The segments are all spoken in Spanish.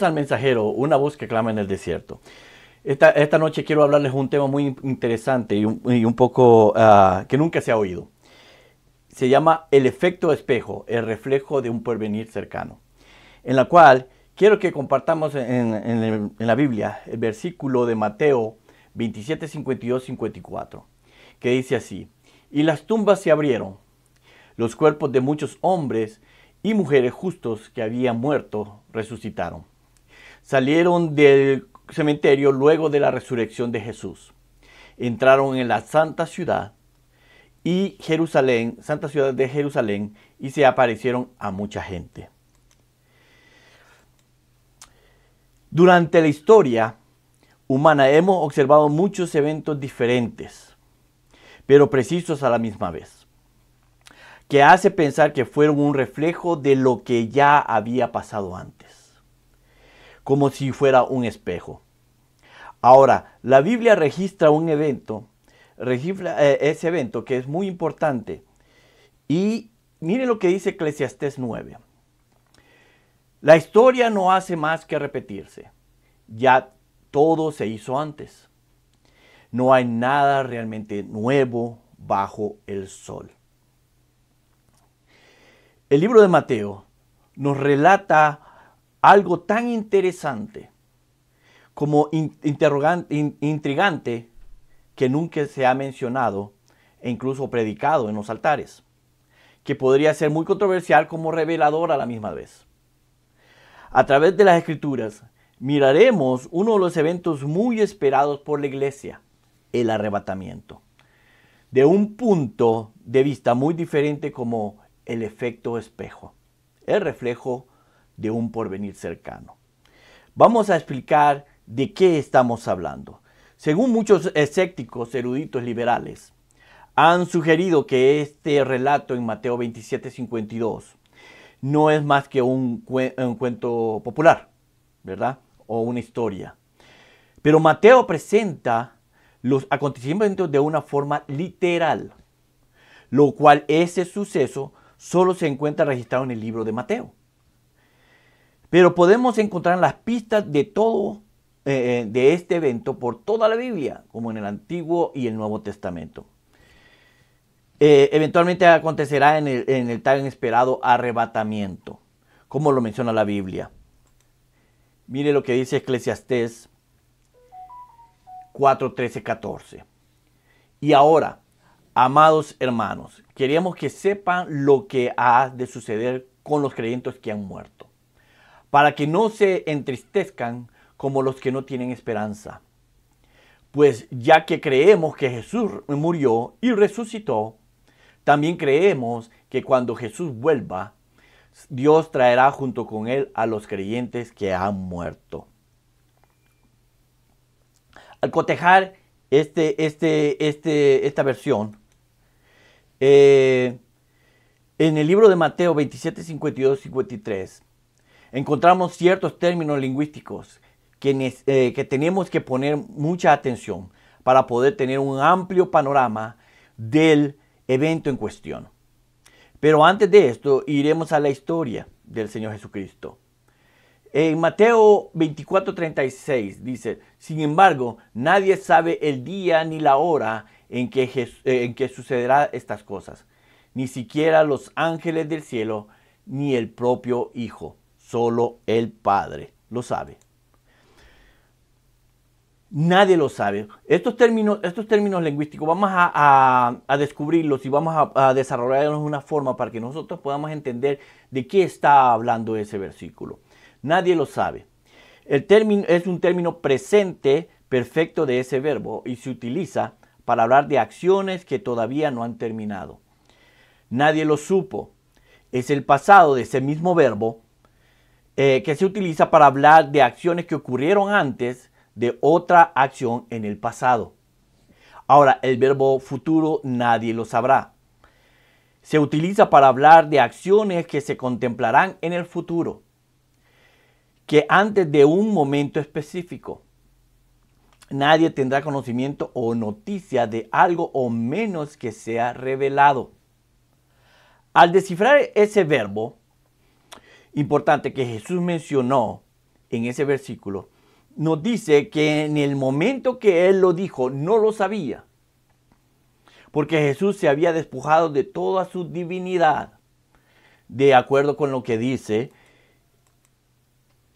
Bienvenidos al Mensajero, una voz que clama en el desierto. Esta noche quiero hablarles un tema muy interesante y un poco que nunca se ha oído. Se llama el efecto espejo, el reflejo de un porvenir cercano. En la cual quiero que compartamos en la Biblia el versículo de Mateo 27, 52, 54, que dice así: y las tumbas se abrieron, los cuerpos de muchos hombres y mujeres justos que habían muerto resucitaron. Salieron del cementerio luego de la resurrección de Jesús. Entraron en la santa ciudad y Jerusalén, santa ciudad de Jerusalén, y se aparecieron a mucha gente. Durante la historia humana hemos observado muchos eventos diferentes, pero precisos a la misma vez, que hace pensar que fueron un reflejo de lo que ya había pasado antes, como si fuera un espejo. Ahora, la Biblia registra ese evento que es muy importante. Y mire lo que dice Eclesiastés 9. La historia no hace más que repetirse. Ya todo se hizo antes. No hay nada realmente nuevo bajo el sol. El libro de Mateo nos relata algo tan interesante como intrigante que nunca se ha mencionado e incluso predicado en los altares, que podría ser muy controversial como revelador a la misma vez. A través de las Escrituras miraremos uno de los eventos muy esperados por la iglesia, el arrebatamiento, de un punto de vista muy diferente como el efecto espejo, el reflejo de un porvenir cercano. Vamos a explicar de qué estamos hablando. Según muchos escépticos eruditos liberales, han sugerido que este relato en Mateo 27, 52 no es más que un cuento popular, ¿verdad? O una historia. Pero Mateo presenta los acontecimientos de una forma literal, lo cual ese suceso solo se encuentra registrado en el libro de Mateo. Pero podemos encontrar las pistas de todo de este evento por toda la Biblia, como en el Antiguo y el Nuevo Testamento. Eventualmente acontecerá en el tan esperado arrebatamiento, como lo menciona la Biblia. Mire lo que dice Eclesiastés 4, 13, 14. Y ahora, amados hermanos, queremos que sepan lo que ha de suceder con los creyentes que han muerto, para que no se entristezcan como los que no tienen esperanza. Pues ya que creemos que Jesús murió y resucitó, también creemos que cuando Jesús vuelva, Dios traerá junto con él a los creyentes que han muerto. Al cotejar esta versión, en el libro de Mateo 27, 52, 53, encontramos ciertos términos lingüísticos que tenemos que poner mucha atención para poder tener un amplio panorama del evento en cuestión. Pero antes de esto, iremos a la historia del Señor Jesucristo. En Mateo 24, 36 dice: sin embargo, nadie sabe el día ni la hora en que sucederá estas cosas, ni siquiera los ángeles del cielo, ni el propio Hijo, solo el Padre lo sabe. Nadie lo sabe. Estos términos lingüísticos vamos a descubrirlos y vamos a desarrollarlos de una forma para que nosotros podamos entender de qué está hablando ese versículo. Nadie lo sabe. El término es un término presente perfecto de ese verbo y se utiliza para hablar de acciones que todavía no han terminado. Nadie lo supo. Es el pasado de ese mismo verbo que se utiliza para hablar de acciones que ocurrieron antes de otra acción en el pasado. Ahora, el verbo futuro nadie lo sabrá. Se utiliza para hablar de acciones que se contemplarán en el futuro, que antes de un momento específico. Nadie tendrá conocimiento o noticia de algo o menos que sea revelado. Al descifrar ese verbo importante que Jesús mencionó en ese versículo, nos dice que en el momento que él lo dijo, no lo sabía, porque Jesús se había despojado de toda su divinidad, de acuerdo con lo que dice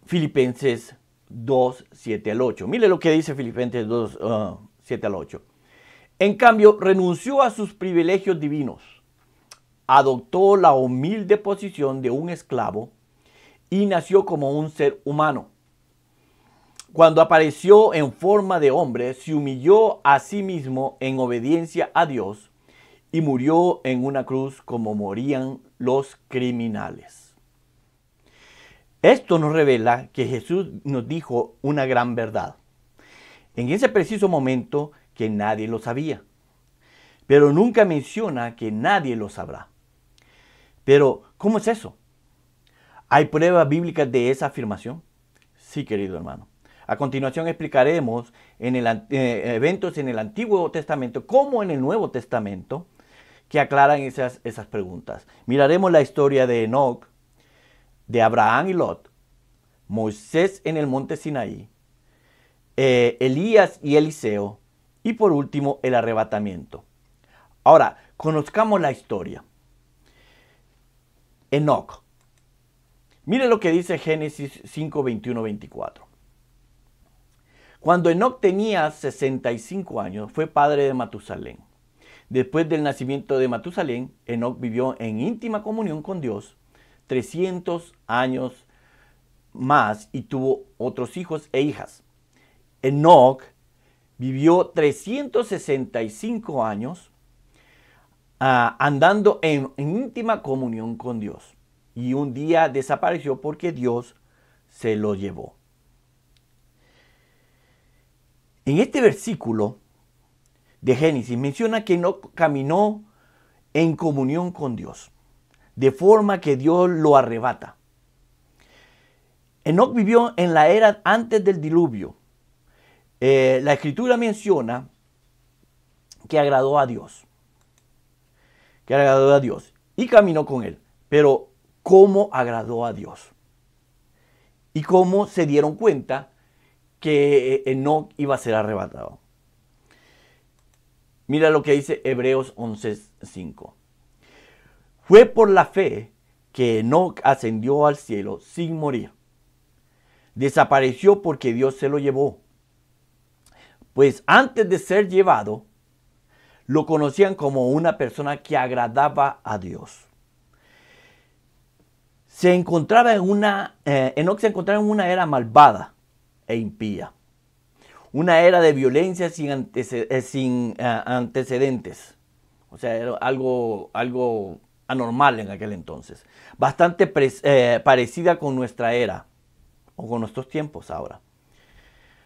Filipenses 2, 7 al 8. Mire lo que dice Filipenses 2, 7 al 8. En cambio, renunció a sus privilegios divinos, adoptó la humilde posición de un esclavo y nació como un ser humano. Cuando apareció en forma de hombre, se humilló a sí mismo en obediencia a Dios y murió en una cruz como morían los criminales. Esto nos revela que Jesús nos dijo una gran verdad. En ese preciso momento que nadie lo sabía, pero nunca menciona que nadie lo sabrá. Pero, ¿cómo es eso? ¿Hay pruebas bíblicas de esa afirmación? Sí, querido hermano. A continuación explicaremos eventos en el Antiguo Testamento como en el Nuevo Testamento que aclaran esas preguntas. Miraremos la historia de Enoc, de Abraham y Lot, Moisés en el monte Sinaí, Elías y Eliseo, y por último el arrebatamiento. Ahora, conozcamos la historia. Enoc. Mire lo que dice Génesis 5, 21, 24. Cuando Enoc tenía 65 años, fue padre de Matusalén. Después del nacimiento de Matusalén, Enoc vivió en íntima comunión con Dios 300 años más y tuvo otros hijos e hijas. Enoc vivió 365 años andando en íntima comunión con Dios. Y un día desapareció porque Dios se lo llevó. En este versículo de Génesis menciona que Enoc caminó en comunión con Dios, de forma que Dios lo arrebata. Enoc vivió en la era antes del diluvio. La Escritura menciona que agradó a Dios. Que agradó a Dios y caminó con él. Pero, ¿cómo agradó a Dios? ¿Y cómo se dieron cuenta que Enoc iba a ser arrebatado? Mira lo que dice Hebreos 11:5. Fue por la fe que Enoc ascendió al cielo sin morir. Desapareció porque Dios se lo llevó. Pues antes de ser llevado, lo conocían como una persona que agradaba a Dios. Enoc se encontraba en una era malvada e impía. Una era de violencia sin antecedentes. O sea, era algo anormal en aquel entonces. Bastante parecida con nuestra era o con nuestros tiempos ahora.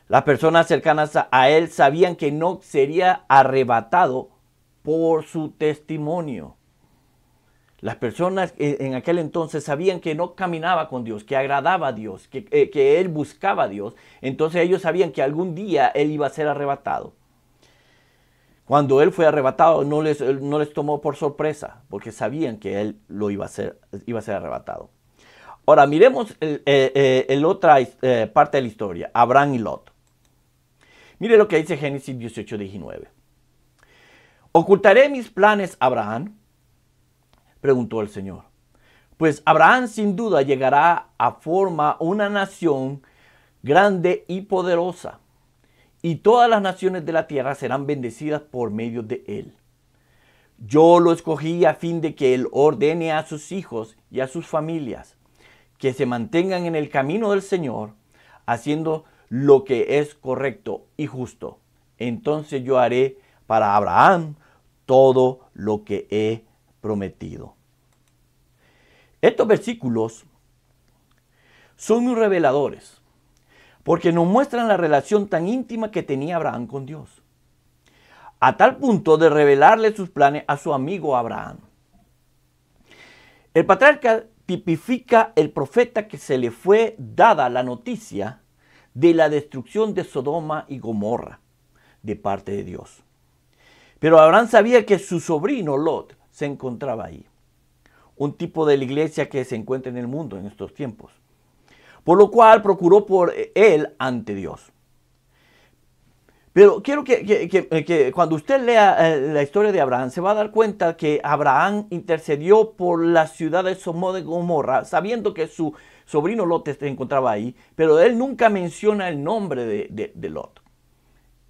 Las personas cercanas a él sabían que Enoc sería arrebatado por su testimonio. Las personas en aquel entonces sabían que Enoc caminaba con Dios, que agradaba a Dios, que él buscaba a Dios. Entonces ellos sabían que algún día él iba a ser arrebatado. Cuando él fue arrebatado no les tomó por sorpresa, porque sabían que él iba a ser arrebatado. Ahora miremos la otra parte de la historia, Abraham y Lot. Mire lo que dice Génesis 18, 19. ¿Ocultaré mis planes a Abraham?, preguntó el Señor. Pues Abraham sin duda llegará a formar una nación grande y poderosa, y todas las naciones de la tierra serán bendecidas por medio de él. Yo lo escogí a fin de que él ordene a sus hijos y a sus familias que se mantengan en el camino del Señor, haciendo lo que es correcto y justo. Entonces yo haré para Abraham todo lo que he prometido. Estos versículos son muy reveladores porque nos muestran la relación tan íntima que tenía Abraham con Dios, a tal punto de revelarle sus planes a su amigo Abraham. El patriarca tipifica el profeta que se le fue dada la noticia de la destrucción de Sodoma y Gomorra de parte de Dios. Pero Abraham sabía que su sobrino Lot se encontraba ahí. Un tipo de la iglesia que se encuentra en el mundo en estos tiempos. por lo cual procuró por él ante Dios. Pero quiero que cuando usted lea la historia de Abraham, se va a dar cuenta que Abraham intercedió por la ciudad de Sodoma y Gomorra, sabiendo que su sobrino Lot se encontraba ahí, pero él nunca menciona el nombre de Lot.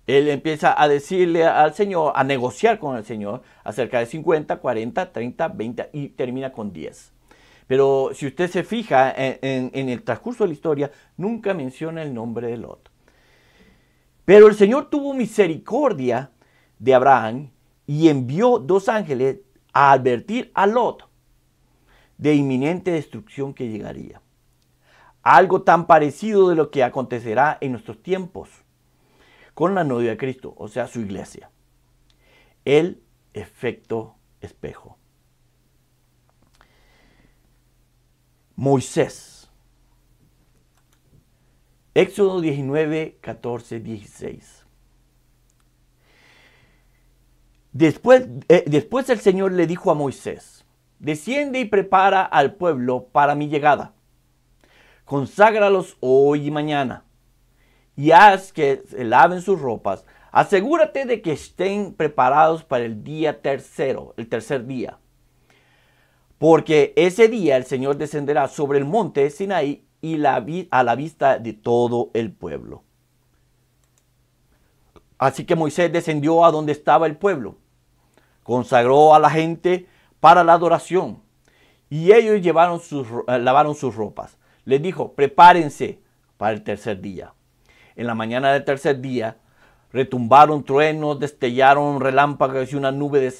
Él empieza a decirle al Señor, a negociar con el Señor acerca de 50, 40, 30, 20 y termina con 10. Pero si usted se fija en el transcurso de la historia, nunca menciona el nombre de Lot. Pero el Señor tuvo misericordia de Abraham y envió 2 ángeles a advertir a Lot de inminente destrucción que llegaría. Algo tan parecido de lo que acontecerá en nuestros tiempos con la novia de Cristo, o sea, su iglesia. El efecto espejo. Moisés. Éxodo 19, 14, 16. Después el Señor le dijo a Moisés: desciende y prepara al pueblo para mi llegada. Conságralos hoy y mañana, y haz que se laven sus ropas. Asegúrate de que estén preparados para el día tercero, el tercer día. Porque ese día el Señor descenderá sobre el monte Sinaí y a la vista de todo el pueblo. Así que Moisés descendió a donde estaba el pueblo, consagró a la gente para la adoración, y ellos lavaron sus ropas. Les dijo: prepárense para el tercer día. En la mañana del tercer día retumbaron truenos, destellaron relámpagos y una nube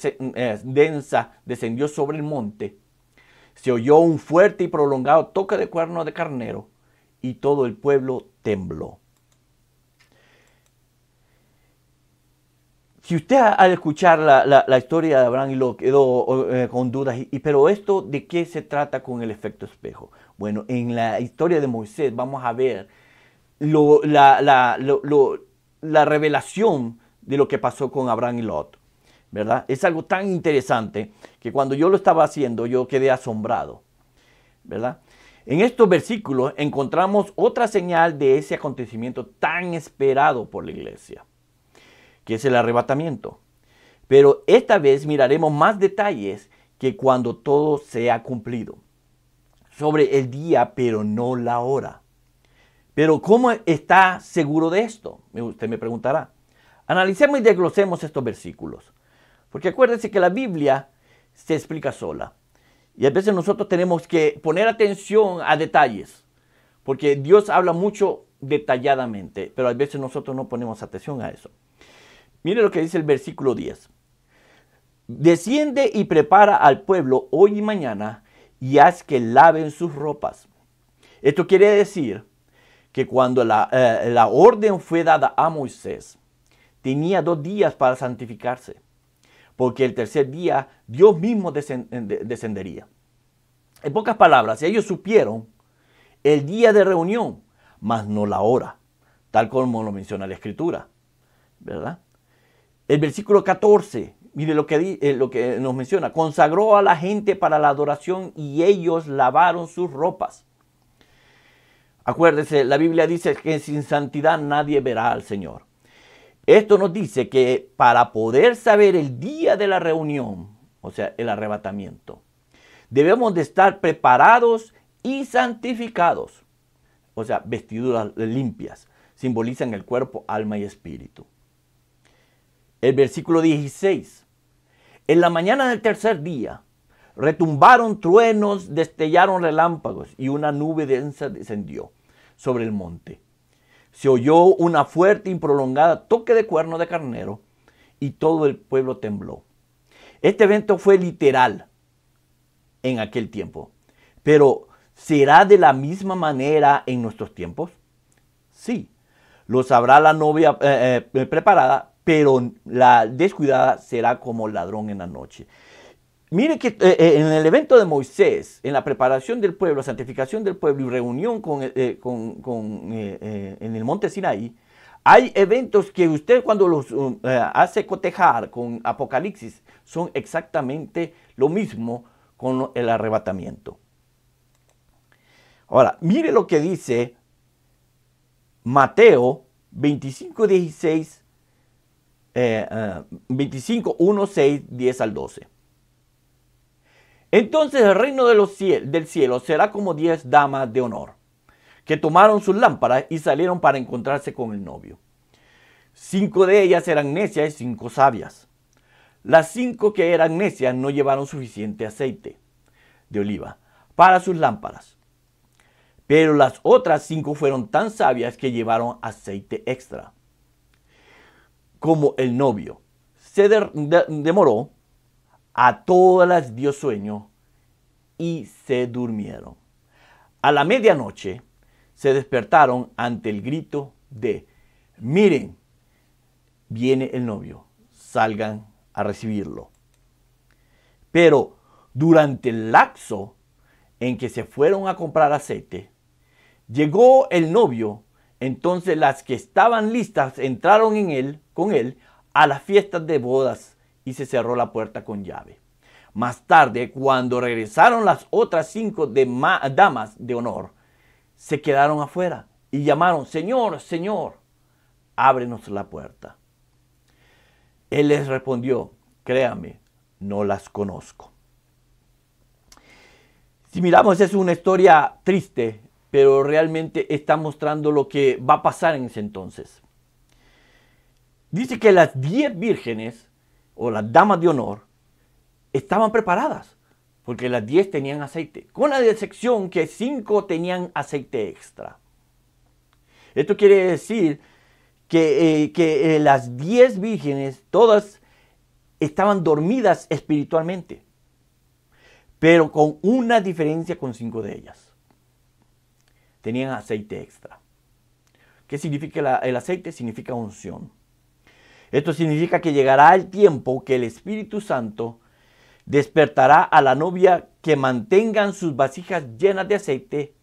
densa descendió sobre el monte. Se oyó un fuerte y prolongado toque de cuerno de carnero y todo el pueblo tembló. Si usted al escuchar la historia de Abraham y lo quedó con dudas, pero esto ¿de qué se trata con el efecto espejo? Bueno, en la historia de Moisés vamos a ver la revelación de lo que pasó con Abraham y Lot, ¿verdad? Es algo tan interesante que cuando yo lo estaba haciendo yo quedé asombrado, ¿verdad? En estos versículos encontramos otra señal de ese acontecimiento tan esperado por la iglesia, que es el arrebatamiento. Pero esta vez miraremos más detalles que cuando todo sea cumplido. Sobre el día, pero no la hora. Pero ¿cómo está seguro de esto? Usted me preguntará. Analicemos y desglosemos estos versículos. Porque acuérdense que la Biblia se explica sola. Y a veces nosotros tenemos que poner atención a detalles. Porque Dios habla mucho detalladamente. Pero a veces nosotros no ponemos atención a eso. Mire lo que dice el versículo 10. Desciende y prepara al pueblo hoy y mañana y haz que laven sus ropas. Esto quiere decir que cuando la orden fue dada a Moisés, tenía 2 días para santificarse, porque el tercer día Dios mismo descendería. En pocas palabras, ellos supieron el día de reunión, mas no la hora, tal como lo menciona la Escritura, ¿verdad? El versículo 14, mire lo que nos menciona: consagró a la gente para la adoración y ellos lavaron sus ropas. Acuérdese, la Biblia dice que sin santidad nadie verá al Señor. Esto nos dice que para poder saber el día de la reunión, o sea, el arrebatamiento, debemos de estar preparados y santificados. O sea, vestiduras limpias, simbolizan el cuerpo, alma y espíritu. El versículo 16. En la mañana del tercer día, retumbaron truenos, destellaron relámpagos y una nube densa descendió sobre el monte. Se oyó una fuerte y prolongada toque de cuerno de carnero y todo el pueblo tembló. Este evento fue literal en aquel tiempo, pero ¿será de la misma manera en nuestros tiempos? Sí, lo sabrá la novia preparada, pero la descuidada será como ladrón en la noche. Mire que en el evento de Moisés, en la preparación del pueblo, santificación del pueblo y reunión en el monte Sinaí, hay eventos que usted cuando los hace cotejar con Apocalipsis son exactamente lo mismo con el arrebatamiento. Ahora, mire lo que dice Mateo 25, 16, 25, 1, 6, 10 al 12. Entonces el reino del cielo será como 10 damas de honor, que tomaron sus lámparas y salieron para encontrarse con el novio. 5 de ellas eran necias y 5 sabias. Las 5 que eran necias no llevaron suficiente aceite de oliva para sus lámparas, pero las otras 5 fueron tan sabias que llevaron aceite extra. Como el novio se demoró, a todas las dio sueño y se durmieron. A la medianoche se despertaron ante el grito de: miren, viene el novio, salgan a recibirlo. Pero durante el lapso en que se fueron a comprar aceite, llegó el novio. Entonces las que estaban listas entraron con él a las fiestas de bodas y se cerró la puerta con llave. Más tarde, cuando regresaron las otras 5 damas de honor, se quedaron afuera y llamaron: Señor, Señor, ábrenos la puerta. Él les respondió: créame, no las conozco. Si miramos, es una historia triste, pero realmente está mostrando lo que va a pasar en ese entonces. Dice que las 10 vírgenes o las damas de honor estaban preparadas, porque las 10 tenían aceite, con la excepción que 5 tenían aceite extra. Esto quiere decir que las 10 vírgenes, todas estaban dormidas espiritualmente, pero con una diferencia con 5 de ellas. Tenían aceite extra. ¿Qué significa el aceite? Significa unción. Esto significa que llegará el tiempo que el Espíritu Santo despertará a la novia, que mantengan sus vasijas llenas de aceite,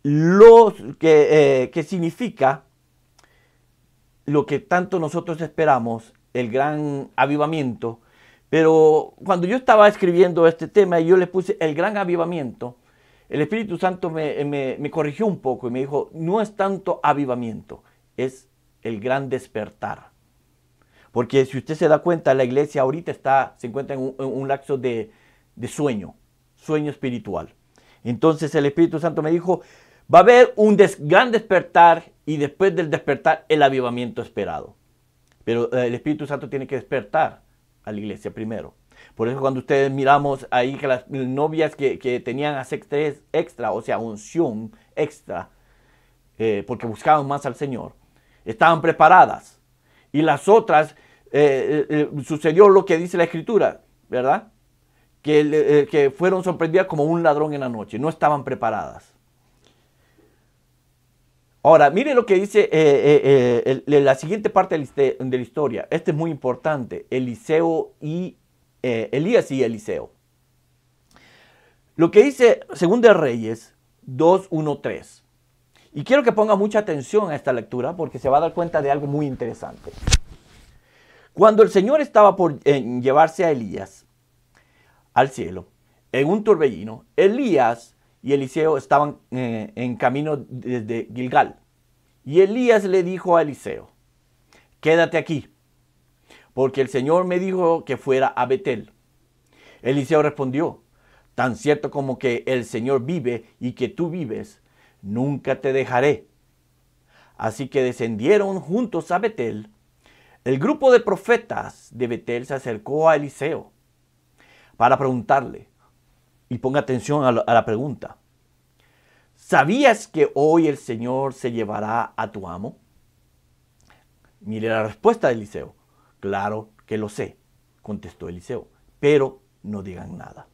que significa lo que tanto nosotros esperamos, el gran avivamiento. Pero cuando yo estaba escribiendo este tema y yo le puse el gran avivamiento, el Espíritu Santo me corrigió un poco y me dijo: no es tanto avivamiento, es el gran despertar. Porque si usted se da cuenta, la iglesia ahorita se encuentra en un lapso de sueño espiritual. Entonces el Espíritu Santo me dijo: va a haber un gran despertar, y después del despertar el avivamiento esperado. Pero el Espíritu Santo tiene que despertar a la iglesia primero. Por eso cuando ustedes miramos ahí que las novias que tenían aceite extra, o sea, unción extra, porque buscaban más al Señor, estaban preparadas. Y las otras, sucedió lo que dice la Escritura, ¿verdad? Que fueron sorprendidas como un ladrón en la noche. No estaban preparadas. Ahora, mire lo que dice la siguiente parte de la historia. Este es muy importante. Elías y Eliseo. Lo que dice 2 de Reyes 2, 1, 3. Y quiero que ponga mucha atención a esta lectura, porque se va a dar cuenta de algo muy interesante. Cuando el Señor estaba por llevarse a Elías al cielo, en un torbellino, Elías y Eliseo estaban en camino desde Gilgal. Y Elías le dijo a Eliseo: quédate aquí, porque el Señor me dijo que fuera a Betel. Eliseo respondió: tan cierto como que el Señor vive y que tú vives, nunca te dejaré. Así que descendieron juntos a Betel. El grupo de profetas de Betel se acercó a Eliseo para preguntarle, y ponga atención a la pregunta: ¿sabías que hoy el Señor se llevará a tu amo? Mire la respuesta de Eliseo: claro que lo sé, contestó Eliseo, pero no digan nada.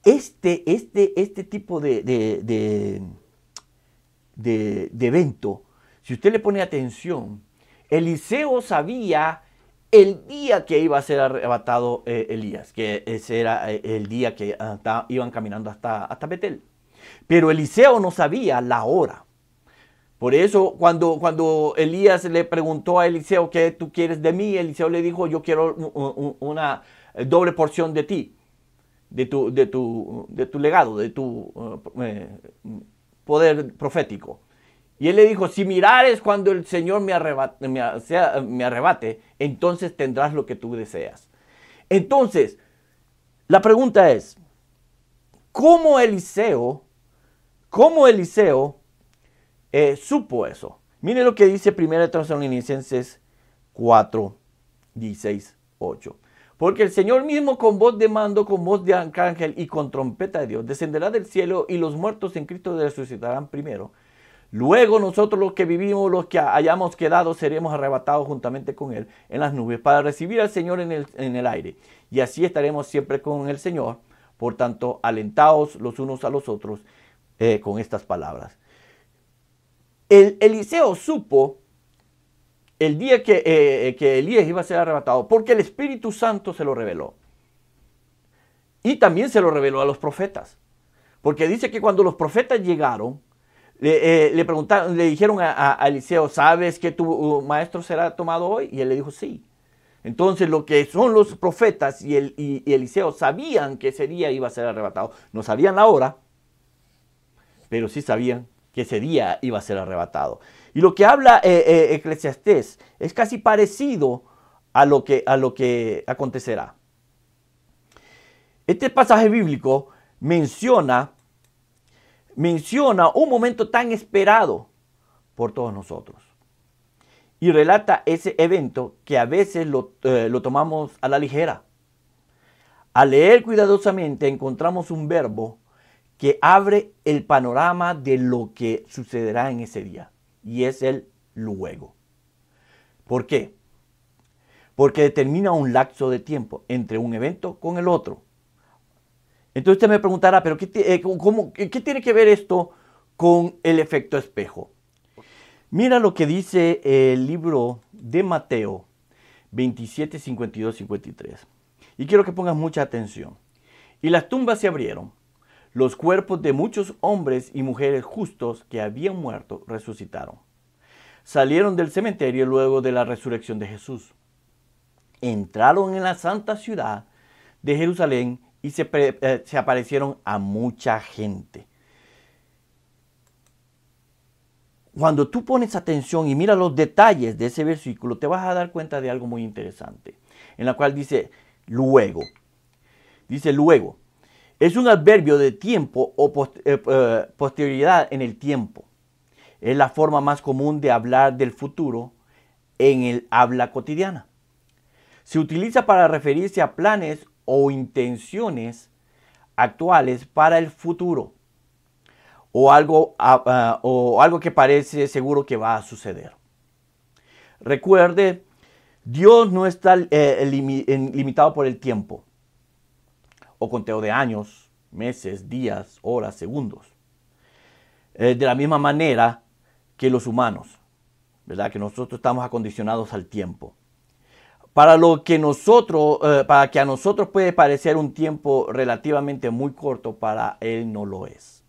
Este tipo de evento, si usted le pone atención, Eliseo sabía el día que iba a ser arrebatado Elías, que ese era el día que iban caminando hasta Betel. Pero Eliseo no sabía la hora. Por eso cuando Elías le preguntó a Eliseo: ¿qué tú quieres de mí?, Eliseo le dijo: yo quiero una doble porción de ti. de tu legado, de tu poder profético. Y él le dijo, si mirares cuando el Señor me arrebate, entonces tendrás lo que tú deseas. Entonces, la pregunta es, ¿cómo Eliseo supo eso? Mire lo que dice 1 Tesalonicenses 4, 16, 8. Porque el Señor mismo con voz de mando, con voz de arcángel y con trompeta de Dios descenderá del cielo y los muertos en Cristo resucitarán primero. Luego nosotros los que vivimos, los que hayamos quedado, seremos arrebatados juntamente con Él en las nubes para recibir al Señor en el aire. Y así estaremos siempre con el Señor. Por tanto, alentaos los unos a los otros con estas palabras. Eliseo supo el día que Elías iba a ser arrebatado porque el Espíritu Santo se lo reveló. Y también se lo reveló a los profetas. Porque dice que cuando los profetas llegaron, le preguntaron, le dijeron a Eliseo, ¿sabes que tu maestro será tomado hoy? Y él le dijo, sí. Entonces lo que son los profetas y Eliseo sabían que ese día iba a ser arrebatado. No sabían la hora, pero sí sabían que ese día iba a ser arrebatado. Y lo que habla Eclesiastés es casi parecido a lo que acontecerá. Este pasaje bíblico menciona un momento tan esperado por todos nosotros. Y relata ese evento que a veces lo tomamos a la ligera. Al leer cuidadosamente encontramos un verbo que abre el panorama de lo que sucederá en ese día. Y es el luego. ¿Por qué? Porque determina un lapso de tiempo entre un evento con el otro. Entonces usted me preguntará, ¿pero qué tiene que ver esto con el efecto espejo? Mira lo que dice el libro de Mateo 27, 52, 53. Y quiero que pongas mucha atención. Y las tumbas se abrieron. Los cuerpos de muchos hombres y mujeres justos que habían muerto resucitaron. Salieron del cementerio luego de la resurrección de Jesús. Entraron en la santa ciudad de Jerusalén y se aparecieron a mucha gente. Cuando tú pones atención y miras los detalles de ese versículo, te vas a dar cuenta de algo muy interesante, en la cual dice luego. Dice luego. Es un adverbio de tiempo o posterioridad en el tiempo. Es la forma más común de hablar del futuro en el habla cotidiana. Se utiliza para referirse a planes o intenciones actuales para el futuro o algo que parece seguro que va a suceder. Recuerde, Dios no está limitado por el tiempo o conteo de años, meses, días, horas, segundos. De la misma manera que los humanos, ¿verdad? Que nosotros estamos acondicionados al tiempo. Para que a nosotros puede parecer un tiempo relativamente muy corto, para Él no lo es.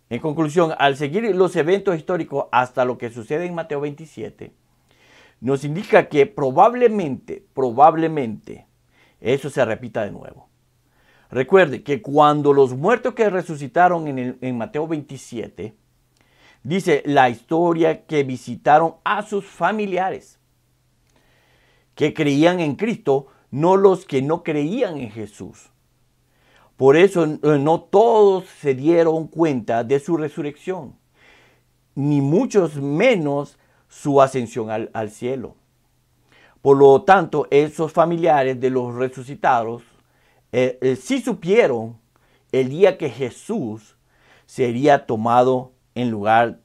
En conclusión, al seguir los eventos históricos hasta lo que sucede en Mateo 27, nos indica que probablemente, eso se repita de nuevo. Recuerde que cuando los muertos que resucitaron en Mateo 27, dice la historia que visitaron a sus familiares, que creían en Cristo, no los que no creían en Jesús. Por eso no todos se dieron cuenta de su resurrección, ni muchos menos su ascensión al cielo. Por lo tanto, esos familiares de los resucitados sí supieron el día que Jesús sería tomado al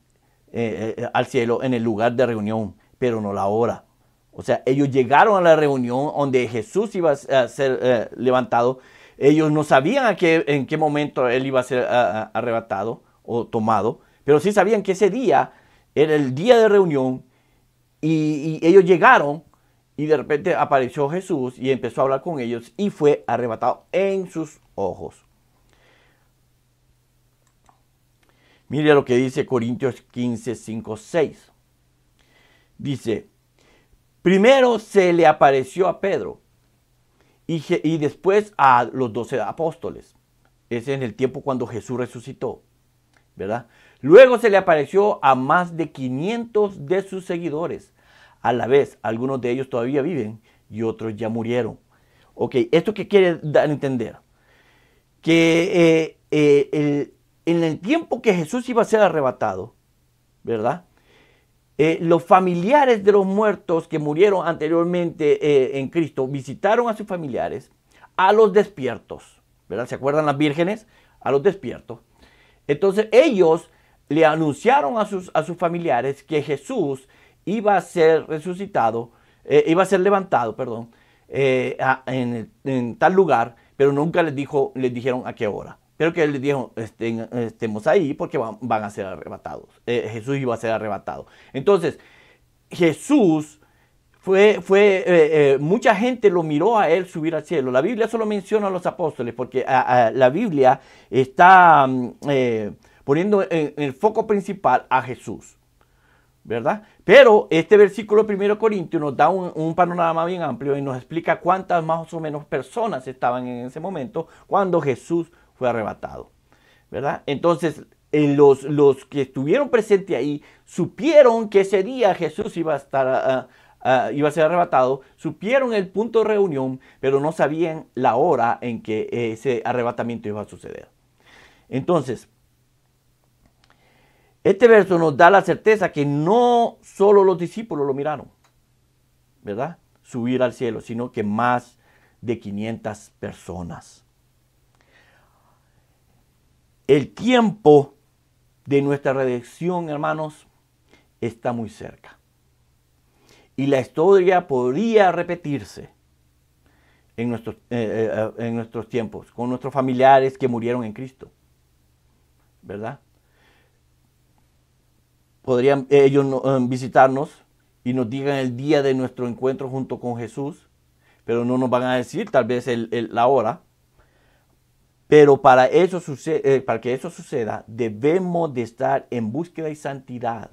cielo, en el lugar de reunión, pero no la hora. O sea, ellos llegaron a la reunión donde Jesús iba a ser levantado. Ellos no sabían en qué momento Él iba a ser arrebatado o tomado, pero sí sabían que ese día era el día de reunión y ellos llegaron y de repente apareció Jesús y empezó a hablar con ellos y fue arrebatado en sus ojos. Mire lo que dice Corintios 15, 5, 6. Dice, primero se le apareció a Pedro y después a los 12 apóstoles. Ese es en el tiempo cuando Jesús resucitó, ¿verdad? Luego se le apareció a más de 500 de sus seguidores. A la vez, algunos de ellos todavía viven y otros ya murieron. Ok, ¿esto qué quiere dar a entender? Que en el tiempo que Jesús iba a ser arrebatado, ¿verdad? Los familiares de los muertos que murieron anteriormente en Cristo visitaron a sus familiares, a los despiertos, ¿verdad? ¿Se acuerdan las vírgenes? A los despiertos. Entonces ellos le anunciaron a sus familiares que Jesús iba a ser resucitado, iba a ser levantado, perdón, en tal lugar, pero nunca les dijeron a qué hora. Pero que les dijeron, estemos ahí porque van a ser arrebatados. Jesús iba a ser arrebatado. Entonces, Jesús mucha gente lo miró a él subir al cielo. La Biblia solo menciona a los apóstoles porque la Biblia está poniendo en el foco principal a Jesús, ¿verdad? Pero este versículo de 1 Corintios nos da un panorama bien amplio y nos explica cuántas más o menos personas estaban en ese momento cuando Jesús fue arrebatado, ¿verdad? Entonces, los que estuvieron presentes ahí supieron que ese día Jesús iba a ser arrebatado, supieron el punto de reunión, pero no sabían la hora en que ese arrebatamiento iba a suceder. Entonces, este verso nos da la certeza que no solo los discípulos lo miraron, ¿verdad? Subir al cielo, sino que más de 500 personas. El tiempo de nuestra redención, hermanos, está muy cerca. Y la historia podría repetirse en nuestros tiempos, con nuestros familiares que murieron en Cristo, ¿verdad? Podrían ellos visitarnos y nos digan el día de nuestro encuentro junto con Jesús, pero no nos van a decir tal vez la hora. Pero para que eso suceda, debemos de estar en búsqueda y santidad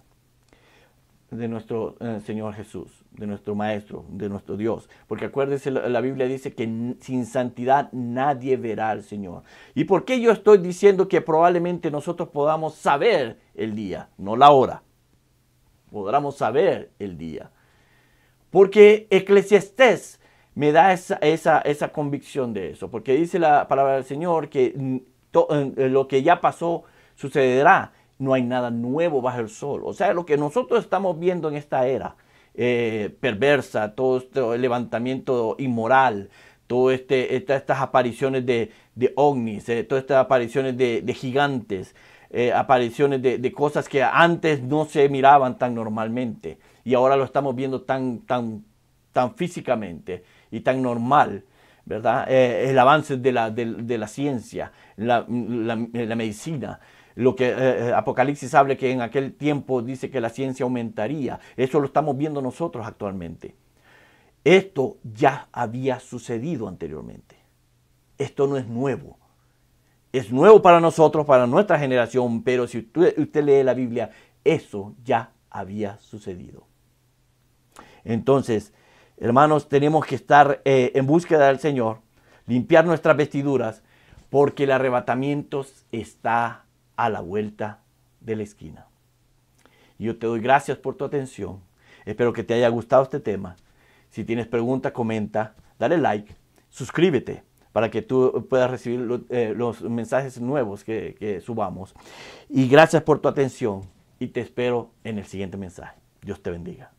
de nuestro Señor Jesús, de nuestro Maestro, de nuestro Dios. Porque acuérdense, la Biblia dice que sin santidad nadie verá al Señor. ¿Y por qué yo estoy diciendo que probablemente nosotros podamos saber el día, no la hora? Podamos saber el día. Porque Eclesiastés me da esa convicción de eso, porque dice la palabra del Señor que lo que ya pasó sucederá, no hay nada nuevo bajo el sol. O sea, lo que nosotros estamos viendo en esta era perversa, todo este levantamiento inmoral, todas estas apariciones de ovnis, todas estas apariciones de gigantes, apariciones de cosas que antes no se miraban tan normalmente y ahora lo estamos viendo tan físicamente y tan normal, ¿verdad? El avance de la ciencia, la medicina. Lo que Apocalipsis habla que en aquel tiempo dice que la ciencia aumentaría. Eso lo estamos viendo nosotros actualmente. Esto ya había sucedido anteriormente. Esto no es nuevo. Es nuevo para nosotros, para nuestra generación, pero si usted lee la Biblia, eso ya había sucedido. Entonces, hermanos, tenemos que estar en búsqueda del Señor, limpiar nuestras vestiduras, porque el arrebatamiento está a la vuelta de la esquina. Yo te doy gracias por tu atención. Espero que te haya gustado este tema. Si tienes preguntas, comenta, dale like, suscríbete para que tú puedas recibir los mensajes nuevos que subamos. Y gracias por tu atención y te espero en el siguiente mensaje. Dios te bendiga.